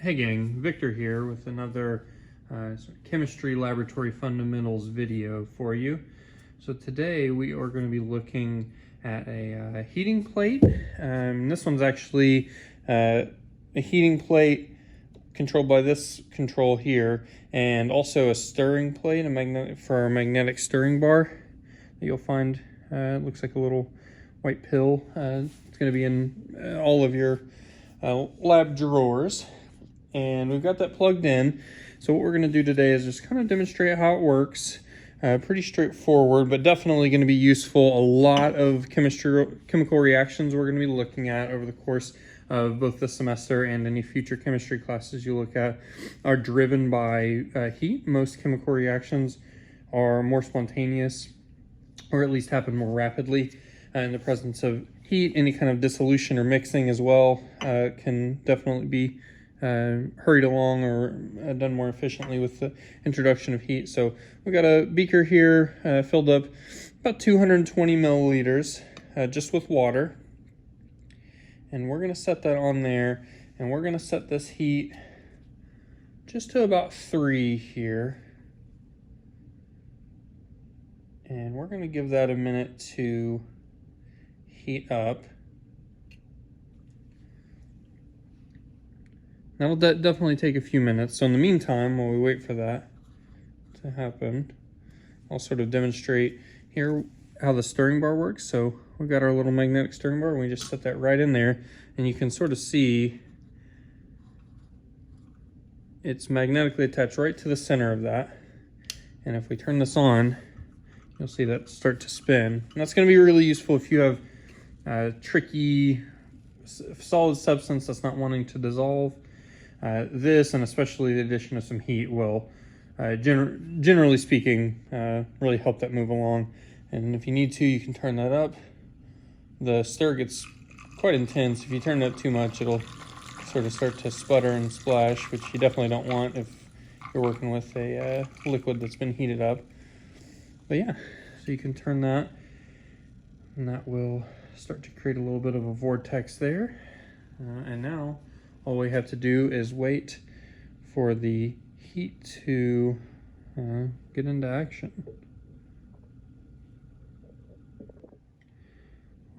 Hey gang, Victor here with another chemistry laboratory fundamentals video for you. So today we are going to be looking at a heating plate. This one's actually a heating plate controlled by this control here, and also a stirring plate, for our magnetic stirring bar that you'll find. It looks like a little white pill. It's going to be in all of your lab drawers. And we've got that plugged in. So what we're going to do today is just kind of demonstrate how it works. Pretty straightforward, but definitely going to be useful. A lot of chemical reactions we're going to be looking at over the course of both the semester and any future chemistry classes you look at are driven by heat. Most chemical reactions are more spontaneous, or at least happen more rapidly in the presence of heat. Any kind of dissolution or mixing as well can definitely be hurried along or done more efficiently with the introduction of heat. So we've got a beaker here filled up about 220 milliliters just with water, and we're going to set that on there, and we're going to set this heat just to about 3 here, and we're going to give that a minute to heat up. That'll definitely take a few minutes. So in the meantime, while we wait for that to happen, I'll sort of demonstrate here how the stirring bar works. So we've got our little magnetic stirring bar, and we just set that right in there, and you can sort of see it's magnetically attached right to the center of that. And if we turn this on, you'll see that start to spin. And that's going to be really useful if you have tricky solid substance that's not wanting to dissolve. This, and especially the addition of some heat, will generally speaking really help that move along. And if you need to, you can turn that up. The stir gets quite intense. If you turn it up too much, it'll sort of start to sputter and splash, which you definitely don't want if you're working with a liquid that's been heated up. But yeah, so you can turn that, and that will start to create a little bit of a vortex there. And now all we have to do is wait for the heat to get into action.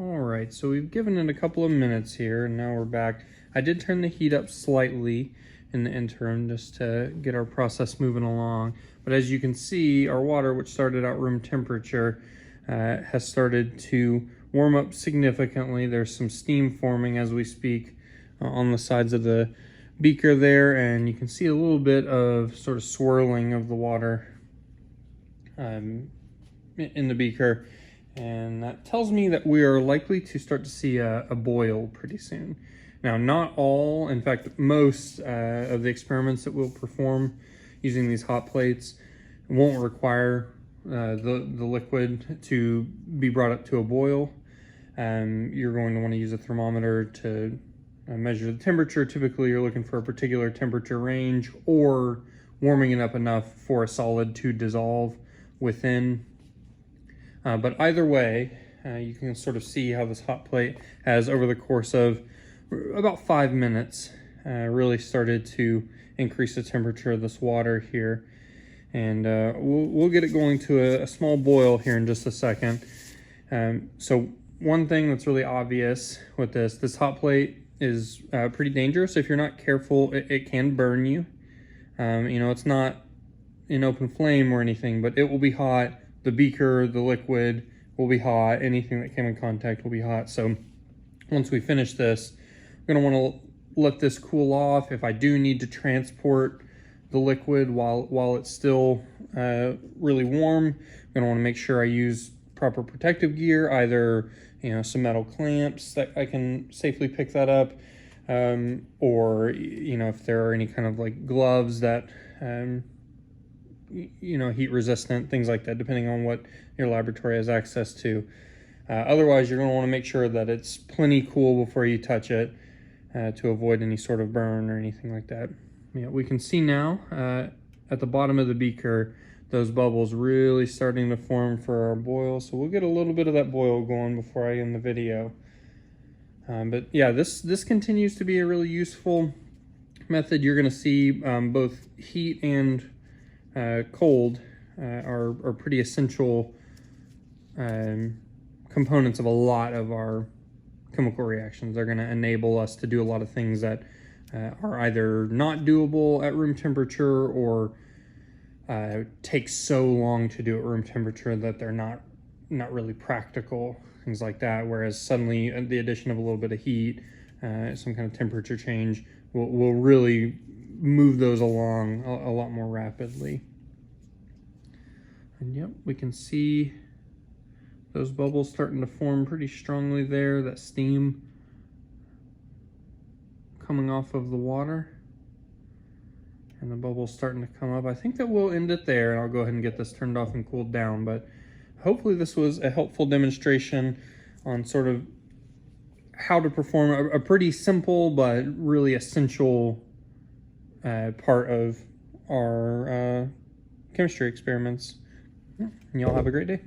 All right, so we've given it a couple of minutes here, and now we're back. I did turn the heat up slightly in the interim just to get our process moving along. But as you can see, our water, which started at room temperature, has started to warm up significantly. There's some steam forming as we speak on the sides of the beaker there, and you can see a little bit of sort of swirling of the water in the beaker, and that tells me that we are likely to start to see a boil pretty soon. Now, not all, in fact, most of the experiments that we'll perform using these hot plates won't require the liquid to be brought up to a boil. You're going to want to use a thermometer to measure the temperature. Typically, you're looking for a particular temperature range, or warming it up enough for a solid to dissolve within. But either way, you can sort of see how this hot plate has, over the course of about 5 minutes, really started to increase the temperature of this water here. And we'll get it going to a small boil here in just a second. So one thing that's really obvious with this hot plate is pretty dangerous. If you're not careful, it can burn you. You know, it's not an open flame or anything, but it will be hot. The beaker, the liquid will be hot. Anything that came in contact will be hot. So once we finish this, we're going to want to let this cool off. If I do need to transport the liquid while it's still really warm, I'm going to want to make sure I use proper protective gear, either some metal clamps that I can safely pick that up, or if there are any kind of like gloves that heat resistant, things like that, depending on what your laboratory has access to. Otherwise, you're going to want to make sure that it's plenty cool before you touch it to avoid any sort of burn or anything like that. We can see now at the bottom of the beaker those bubbles really starting to form for our boil. So we'll get a little bit of that boil going before I end the video. But yeah, this continues to be a really useful method, you're going to see both heat and cold are pretty essential components of a lot of our chemical reactions. They're going to enable us to do a lot of things that are either not doable at room temperature or take so long to do at room temperature that they're not really practical, things like that. Whereas suddenly the addition of a little bit of heat, some kind of temperature change will really move those along a lot more rapidly. And yep, we can see those bubbles starting to form pretty strongly there, that steam coming off of the water. And the bubbles starting to come up. I think that we'll end it there, and I'll go ahead and get this turned off and cooled down. But hopefully this was a helpful demonstration on sort of how to perform a pretty simple but really essential part of our chemistry experiments. And y'all have a great day.